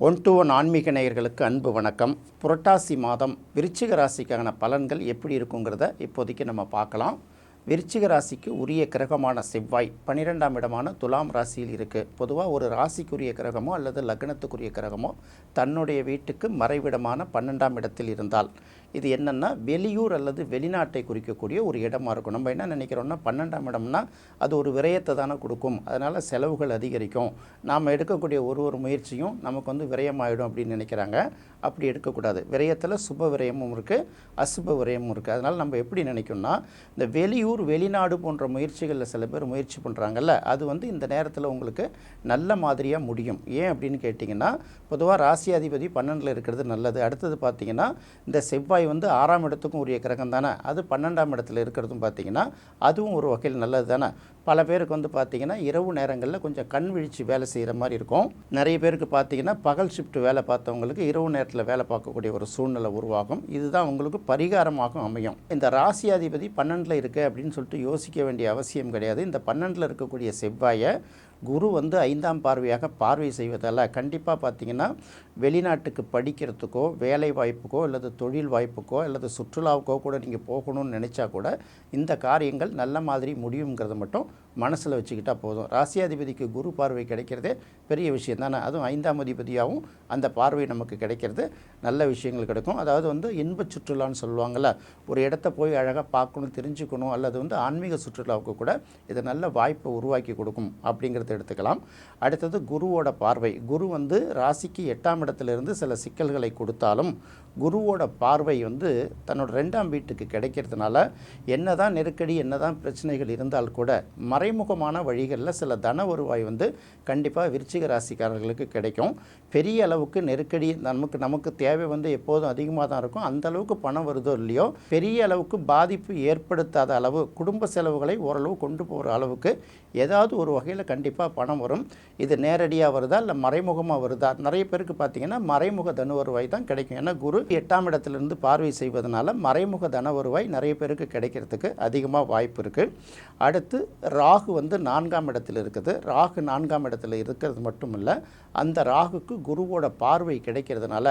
One to one ஆன்மீக நேயர்களுக்கு அன்பு வணக்கம். புரட்டாசி மாதம் விருச்சிக ராசிக்கான பலன்கள் எப்படி இருக்குங்கிறத இப்போதைக்கு நம்ம பார்க்கலாம். விருச்சிக ராசிக்கு உரிய கிரகமான செவ்வாய் 12ஆம் இடமான துலாம் ராசியில் இருக்குது. பொதுவாக ஒரு ராசிக்குரிய கிரகமோ அல்லது லக்னத்துக்குரிய கிரகமோ தன்னுடைய வீட்டுக்கு மறைவிடமான 12ஆம் இடத்தில் இருந்தால் இது என்னென்னா வெளியூர் அல்லது வெளிநாட்டை குறிக்கக்கூடிய ஒரு இடமா இருக்கும். நம்ம என்ன நினைக்கிறோம்னா 12ஆம் இடம்னா அது ஒரு விரயத்தை தானே கொடுக்கும், அதனால் செலவுகள் அதிகரிக்கும், நாம் எடுக்கக்கூடிய ஒரு முயற்சியும் நமக்கு விரயமாயிடும் அப்படின்னு நினைக்கிறாங்க. அப்படி எடுக்கக்கூடாது. விரயத்தில் சுப விரயமும் இருக்குது, அசுப விரயமும் இருக்குது. அதனால் நம்ம எப்படி நினைக்கணும்னா இந்த வெளியூர் வெளிநாடு போன்ற முயற்சிகளில் சில பேர் முயற்சி பண்ணுறாங்கல்ல, அது இந்த நேரத்தில் உங்களுக்கு நல்ல மாதிரியாக முடியும். ஏன் அப்படின்னு கேட்டிங்கன்னா, பொதுவாக ராசியாதிபதி 12ல் இருக்கிறது நல்லது. அடுத்தது பார்த்திங்கன்னா இந்த செவ்வாய் 6ஆம் இடத்துக்கும் உரிய கிரகம் தானே, அது 12ஆம் இடத்துல இருக்கிறதும் பார்த்திங்கன்னா அதுவும் ஒரு வகையில் நல்லது தானே. பல பேருக்கு பார்த்திங்கன்னா இரவு நேரங்களில் கொஞ்சம் கண் விழிச்சு வேலை செய்கிற மாதிரி இருக்கும். நிறைய பேருக்கு பார்த்திங்கன்னா பகல் ஷிஃப்ட் வேலை பார்த்தவங்களுக்கு இரவு நேரத்தில் வேலை பார்க்கக்கூடிய ஒரு சூழ்நிலை உருவாகும். இதுதான் உங்களுக்கு பரிகாரமாகவும் அமையும். இந்த ராசியாதிபதி 12ல் இருக்குது அப்படின்னு சொல்லிட்டு யோசிக்க வேண்டிய அவசியம் கிடையாது. இந்த 12ல் இருக்கக்கூடிய செவ்வாயை குரு 5ஆம் பார்வையாக பார்வை செய்வதால் கண்டிப்பாக பார்த்திங்கன்னா வெளிநாட்டுக்கு படிக்கிறதுக்கோ வேலை வாய்ப்புக்கோ அல்லது தொழில் வாய்ப்புக்கோ அல்லது சுற்றுலாவுக்கோ கூட நீங்கள் போகணும்னு நினச்சா கூட இந்த காரியங்கள் நல்ல மாதிரி முடியுங்கிறத மட்டும் மனசில் வச்சுக்கிட்டால் போதும். ராசியாதிபதிக்கு குரு பார்வை கிடைக்கிறதே பெரிய விஷயம் தானே. அதுவும் 5ஆம் அதிபதியாகவும் அந்த பார்வை நமக்கு கிடைக்கிறது நல்ல விஷயங்கள் கிடைக்கும். அதாவது இன்ப சுற்றுலான்னு சொல்லுவாங்கள்ல, ஒரு இடத்த போய் அழகாக பார்க்கணும், தெரிஞ்சுக்கணும், அல்லது ஆன்மீக சுற்றுலாவுக்கு கூட இது நல்ல வாய்ப்பை உருவாக்கி கொடுக்கும் அப்படிங்கிறத எடுத்துக்கலாம். அடுத்தது குருவோட பார்வை. குரு ராசிக்கு 8ஆம் இடத்திலிருந்து சில சிக்கல்களை கொடுத்தாலும் குருவோட பார்வை தன்னோட 2ஆம் வீட்டுக்கு கிடைக்கிறதுனால என்னதான் நெருக்கடி என்னதான் பிரச்சனைகள் இருந்தால் கூட மறைமுகமான வழிகளில் சில தன வருவாய் கண்டிப்பாக விருச்சிக ராசிக்காரர்களுக்கு கிடைக்கும். பெரிய அளவுக்கு நெருக்கடி நமக்கு தேவை எப்போதும் அதிகமாக தான் இருக்கும். அந்த அளவுக்கு பணம் வருதோ இல்லையோ, பெரிய அளவுக்கு பாதிப்பு ஏற்படுத்தாத அளவு குடும்ப செலவுகளை ஓரளவு கொண்டு போகிற அளவுக்கு ஏதாவது ஒரு வகையில் கண்டிப்பாக பணம் வரும். இது நேரடியாக வருதா இல்லை மறைமுகமாக வருதா? நிறைய பேருக்கு பார்த்திங்கன்னா மறைமுக தன வருவாய் தான் கிடைக்கும். ஏன்னா குரு 8ஆம் இடத்திலிருந்து பார்வை செய்வதனால மறைமுக தன வருவாய் நிறைய பேருக்கு கிடைக்கிறதுக்கு அதிகமாக வாய்ப்பு இருக்குது. அடுத்து ராகு 4ஆம் இடத்தில் இருக்குது. ராகு 4ஆம் இடத்துல இருக்கிறது மட்டும் இல்லை, அந்த ராகுக்கு குருவோட பார்வை கிடைக்கிறதுனால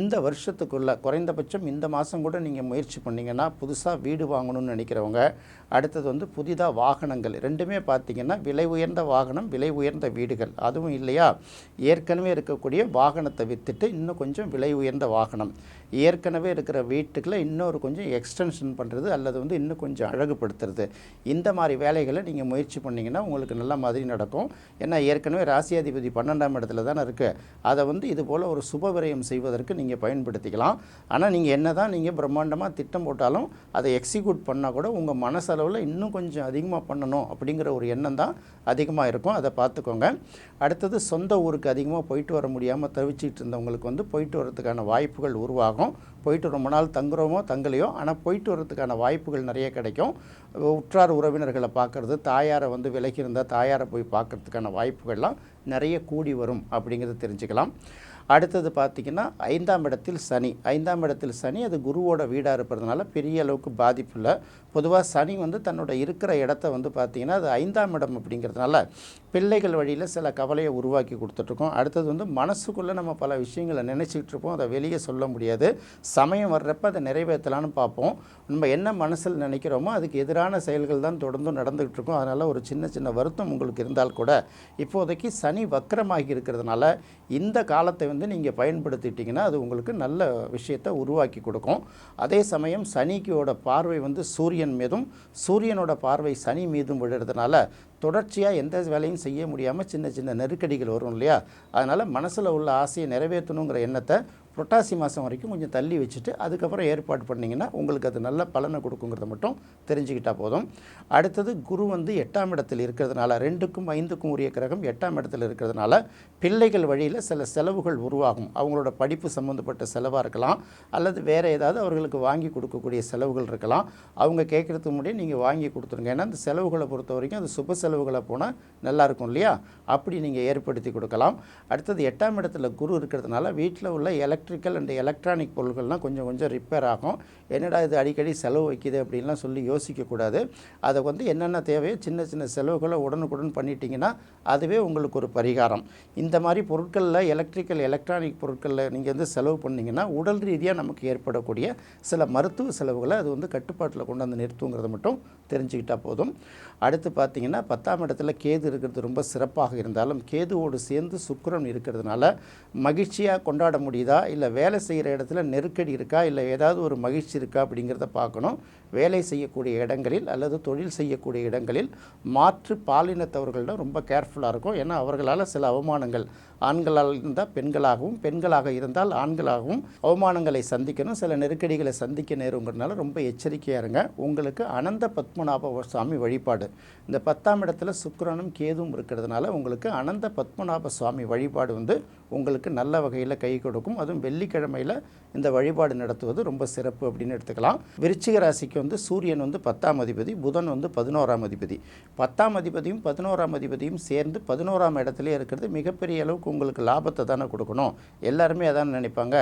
இந்த வருஷத்துக்குள்ளே குறைந்தபட்சம் இந்த மாதம் கூட நீங்கள் முயற்சி பண்ணிங்கன்னா புதுசாக வீடு வாங்கணும்னு நினைக்கிறவங்க, அடுத்தது புதிதாக வாகனங்கள் ரெண்டுமே பார்த்திங்கன்னா விலை உயர்ந்த வாகனம், விலை உயர்ந்த வீடுகள், அதுவும் இல்லையா ஏற்கனவே இருக்கக்கூடிய வாகனத்தை விற்றுட்டு இன்னும் கொஞ்சம் விலை உயர்ந்த வாகனம், ஏற்கனவே இருக்கிற வீட்டுக்குள்ள இன்னொரு கொஞ்சம் எக்ஸ்டென்ஷன் பண்ணுறது அல்லது இன்னும் கொஞ்சம் அழகுபடுத்துறது, இந்த மாதிரி வேலைகளை நீங்கள் முயற்சி பண்ணிங்கன்னா உங்களுக்கு நல்ல மாதிரி நடக்கும். ஏன்னா ஏற்கனவே ராசியாதிபதி 12ஆம் இடத்துல தானே இருக்குது. அதை இது போல் ஒரு சுப விரயம் செய்வதற்கு நீங்கள் பயன்படுத்திக்கலாம். ஆனால் நீங்கள் என்ன தான் நீங்கள் பிரம்மாண்டமாக திட்டம் போட்டாலும் அதை எக்ஸிக்யூட் பண்ணால் கூட உங்கள் மனசளவில் இன்னும் கொஞ்சம் அதிகமாக பண்ணணும் அப்படிங்கிற ஒரு எண்ணம் தான் அதிகமாக இருக்கும். அதை பார்த்துக்கோங்க. அடுத்தது சொந்த ஊருக்கு அதிகமாக போயிட்டு வர முடியாமல் தவிச்சிட்டு இருந்தவங்களுக்கு போயிட்டு வரதுக்கான வாய்ப்புகள் உருவாகும். போயிட்டு ரொம்ப நாள் தங்குறோமோ தங்கலையோ, ஆனால் போயிட்டு வரதுக்கான வாய்ப்புகள் நிறைய கிடைக்கும். உற்றார் உறவினர்களை பார்க்குறது, தாயாரை விலகி இருந்தால் தாயாரை போய் பார்க்குறதுக்கான வாய்ப்புகள்லாம் நிறைய கூடி வரும் அப்படிங்கிறத தெரிஞ்சுக்கலாம். அடுத்தது பார்த்திங்கன்னா 5ஆம் இடத்தில் சனி. 5ஆம் இடத்தில் சனி அது குருவோட வீடாக இருப்பதுனால பெரிய அளவுக்கு பாதிப்பு இல்லை. பொதுவாக சனி தன்னோட இருக்கிற இடத்த பார்த்திங்கன்னா அது 5ஆம் இடம் அப்படிங்கிறதுனால பிள்ளைகள் வழியில் சில கவலையை உருவாக்கி கொடுத்துட்ருக்கோம். அடுத்தது மனசுக்குள்ளே நம்ம பல விஷயங்களை நினச்சிக்கிட்டு இருப்போம், அதை வெளியே சொல்ல முடியாது. சமயம் வர்றப்ப அதை நிறைவேற்றலான்னு பார்ப்போம். நம்ம என்ன மனசில் நினைக்கிறோமோ அதுக்கு எதிரான செயல்கள் தான் தொடர்ந்து நடந்துகிட்டு இருக்கோம். அதனால் ஒரு சின்ன சின்ன வருத்தம் உங்களுக்கு இருந்தால் கூட இப்போதைக்கு சனி வக்கரமாகி இருக்கிறதுனால இந்த காலத்தை நீங்கள் பயன்படுத்திட்டிங்கன்னா அது உங்களுக்கு நல்ல விஷயத்தை உருவாக்கி கொடுக்கும். அதே சமயம் சனிக்கோட பார்வை சூரியன் மீதும் சூரியனோட பார்வை சனி மீதும் விழுறதுனால தொடர்ச்சியாக எந்த வேலையும் செய்ய முடியாமல் சின்ன சின்ன நெருக்கடிகள் வரும் இல்லையா. அதனால் மனசில் உள்ள ஆசையை நிறைவேற்றணுங்கிற எண்ணத்தை புரட்டாசி மாதம் வரைக்கும் கொஞ்சம் தள்ளி வச்சுட்டு அதுக்கப்புறம் ஏற்பாடு பண்ணிங்கன்னா உங்களுக்கு அது நல்ல பலனை கொடுக்குங்கிறத மட்டும் தெரிஞ்சுக்கிட்டால் போதும். அடுத்தது குரு 8ஆம் இடத்தில் இருக்கிறதுனால 2க்கும் 5க்கும் உரிய கிரகம் 8ஆம் இடத்தில் இருக்கிறதுனால பிள்ளைகள் வழியில் சில செலவுகள் உருவாகும். அவங்களோட படிப்பு சம்மந்தப்பட்ட செலவாக இருக்கலாம், அல்லது வேறு ஏதாவது அவர்களுக்கு வாங்கி கொடுக்கக்கூடிய செலவுகள் இருக்கலாம். அவங்க கேட்குறதுக்கு முன்னாடி நீங்கள் வாங்கி கொடுத்துருங்க. ஏன்னா அந்த செலவுகளை பொறுத்த வரைக்கும் அது சுப செலவுகளை போனால் நல்லாயிருக்கும் இல்லையா, அப்படி நீங்கள் ஏற்படுத்தி கொடுக்கலாம். அடுத்தது 8ஆம் இடத்துல குரு இருக்கிறதுனால வீட்டில் உள்ள எலக்ட்ரிக்கல் அண்ட் எலக்ட்ரானிக் பொருட்கள்லாம் கொஞ்சம் கொஞ்சம் ரிப்பேர் ஆகும். என்னடா இது அடிக்கடி செலவு வைக்கிது அப்படின்லாம் சொல்லி யோசிக்கக்கூடாது. அதை வந்து என்னென்ன தேவையோ சின்ன சின்ன செலவுகளை உடனுக்குடன் பண்ணிட்டீங்கன்னா அதுவே உங்களுக்கு ஒரு பரிகாரம். இந்த மாதிரி பொருட்களில் எலக்ட்ரிக்கல் எலக்ட்ரானிக் பொருட்களில் நீங்கள் வந்து செலவு பண்ணிங்கன்னா உடல் ரீதியாக நமக்கு ஏற்படக்கூடிய சில மருத்துவ செலவுகளை அது வந்து கட்டுப்பாட்டில் கொண்டு வந்து நிறுத்துங்கிறத மட்டும் தெரிஞ்சுக்கிட்டால் போதும். அடுத்து பார்த்திங்கன்னா 10ஆம் இடத்துல கேது இருக்கிறது ரொம்ப சிறப்பாக இருந்தாலும் கேதுவோடு சேர்ந்து சுக்கிரன் இருக்கிறதுனால மகிழ்ச்சியாக கொண்டாட முடியுதா, இல்லை வேலை செய்கிற இடத்துல நெருக்கடி இருக்கா, இல்லை ஏதாவது ஒரு மகிழ்ச்சி இருக்கா அப்படிங்கிறத பார்க்கணும். வேலை செய்யக்கூடிய இடங்களில் அல்லது தொழில் செய்யக்கூடிய இடங்களில் மாற்று பாலினத்தவர்களிடம் ரொம்ப கேர்ஃபுல்லாக இருக்கும். ஏன்னா அவர்களால் சில அவமானங்கள், ஆண்களால் இருந்தால் பெண்களாகவும், பெண்களாக இருந்தால் ஆண்களாகவும் அவமானங்களை சந்திக்கணும், சில நெருக்கடிகளை சந்திக்க நேருங்கிறதுனால ரொம்ப எச்சரிக்கையாக இருங்க. உங்களுக்கு அனந்த பத்மநாப சுவாமி வழிபாடு, இந்த 10ஆம் இடத்துல சுக்கிரனும் கேதுவும் இருக்கிறதுனால உங்களுக்கு அனந்த பத்மநாப சுவாமி வழிபாடு வந்து உங்களுக்கு நல்ல வகையில் கை கொடுக்கும். அதுவும் வெள்ளிக்கிழமையில் இந்த வழிபாடு நடத்துவது ரொம்ப சிறப்பு அப்படின்னு எடுத்துக்கலாம். விருச்சிக ராசிக்கு வந்து சூரியன் வந்து 10ஆம் அதிபதி, புதன் வந்து 11ஆம் அதிபதி. 10ஆம் அதிபதியும் 11ஆம் அதிபதியும் சேர்ந்து 11ஆம் இடத்துல இருக்கிறது மிகப்பெரிய அளவுக்கு உங்களுக்கு லாபத்தை தானே கொடுக்கணும். எல்லாருமே அதான் நினைப்பாங்க.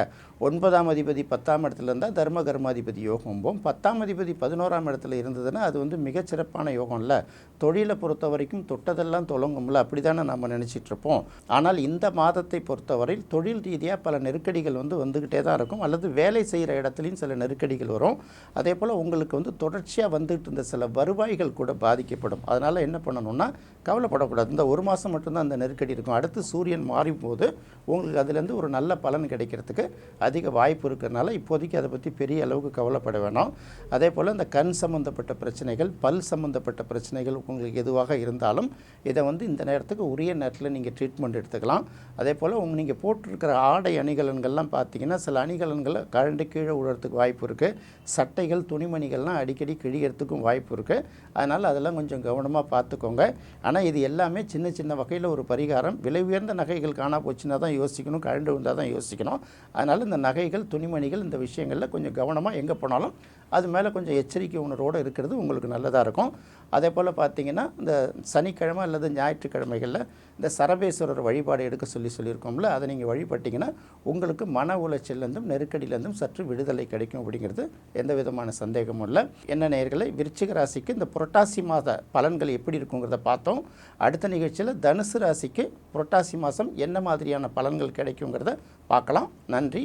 9ஆம் அதிபதி 10ஆம் இடத்துல இருந்தால் தர்ம கர்மாதிபதி யோகம்போம். 10ஆம் அதிபதி 11ஆம் இடத்துல இருந்ததுன்னா அது வந்து மிகச்சிறப்பான யோகம் இல்லை. தொழிலை பொறுத்த வரைக்கும் தொட்டதெல்லாம் தொடங்கும்ல, அப்படி தானே நம்ம நினச்சிட்ருப்போம். ஆனால் இந்த மாதத்தை பொறுத்தவரையில் தொழில் ரீதியாக பல நெருக்கடிகள் வந்து வந்துக்கிட்டே தான் இருக்கும், அல்லது வேலை செய்கிற இடத்துலையும் சில நெருக்கடிகள் வரும். அதே போல் உங்களுக்கு வந்து தொடர்ச்சியாக வந்துட்டு இருந்த சில வருவாய்கள் கூட பாதிக்கப்படும். அதனால் என்ன பண்ணணும்னா கவலைப்படக்கூடாது. இந்த ஒரு மாதம் மட்டும்தான் அந்த நெருக்கடி இருக்கும். அடுத்து சூரியன் மாறும்போது உங்களுக்கு அதுலேருந்து ஒரு நல்ல பலன் கிடைக்கிறதுக்கு அதிக வாய்ப்பு இருக்கிறதுனால இப்போதைக்கு அதை பற்றி பெரிய அளவுக்கு கவலைப்பட வேணாம். அதே போல் இந்த கண் சம்மந்தப்பட்ட பிரச்சனைகள், பல் சம்மந்தப்பட்ட பிரச்சனைகள் உங்களுக்கு எதுவாக இருந்தாலும் இதை வந்து இந்த நேரத்துக்கு உரிய நேரத்தில் நீங்கள் ட்ரீட்மெண்ட் எடுத்துக்கலாம். அதே போல் நீங்கள் போட்டிருக்கிற ஆடை அணிகலன்கள்லாம் பார்த்தீங்கன்னா சில அணிகலன்களை கழண்டு கீழே விழுறதுக்கு வாய்ப்பு இருக்குது. சட்டைகள் துணிமணிகள்லாம் அடிக்கடி கிழியறதுக்கும் வாய்ப்பு இருக்குது. அதனால் அதெல்லாம் கொஞ்சம் கவனமாக பார்த்துக்கோங்க. ஆனால் இது எல்லாமே சின்ன சின்ன வகையில் ஒரு பரிகாரம். விலை உயர்ந்த நகைகள் காணா போச்சுன்னா தான் யோசிக்கணும், கழண்டு வந்தால் தான் யோசிக்கணும். அதனால் இந்த நகைகள் துணிமணிகள் இந்த விஷயங்களில் கொஞ்சம் கவனமாக எங்கே போனாலும் அது மேலே கொஞ்சம் எச்சரிக்கை உணர்வோடு இருக்கிறது உங்களுக்கு நல்லதாக இருக்கும். அதே போல் பார்த்திங்கன்னா இந்த சனிக்கிழமை அல்லது ஞாயிற்றுக்கிழமைகளில் இந்த சரபேஸ்வரர் வழிபாடு எடுக்க சொல்லியிருக்கோம்ல, அதை நீங்கள் வழிபட்டிங்கன்னா உங்களுக்கு மன உளைச்சல்லேருந்தும் நெருக்கடியிலேருந்தும் சற்று விடுதலை கிடைக்கும் அப்படிங்கிறது எந்த விதமான சந்தேகமும் இல்லை. என்ன நேயர்களே, விருச்சிக ராசிக்கு இந்த புரட்டாசி மாத பலன்கள் எப்படி இருக்குங்கிறத பார்த்தோம். அடுத்த நிகழ்ச்சியில் தனுசு ராசிக்கு புரட்டாசி மாதம் என்ன மாதிரியான பலன்கள் கிடைக்குங்கிறத பார்க்கலாம். நன்றி,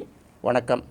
வணக்கம்.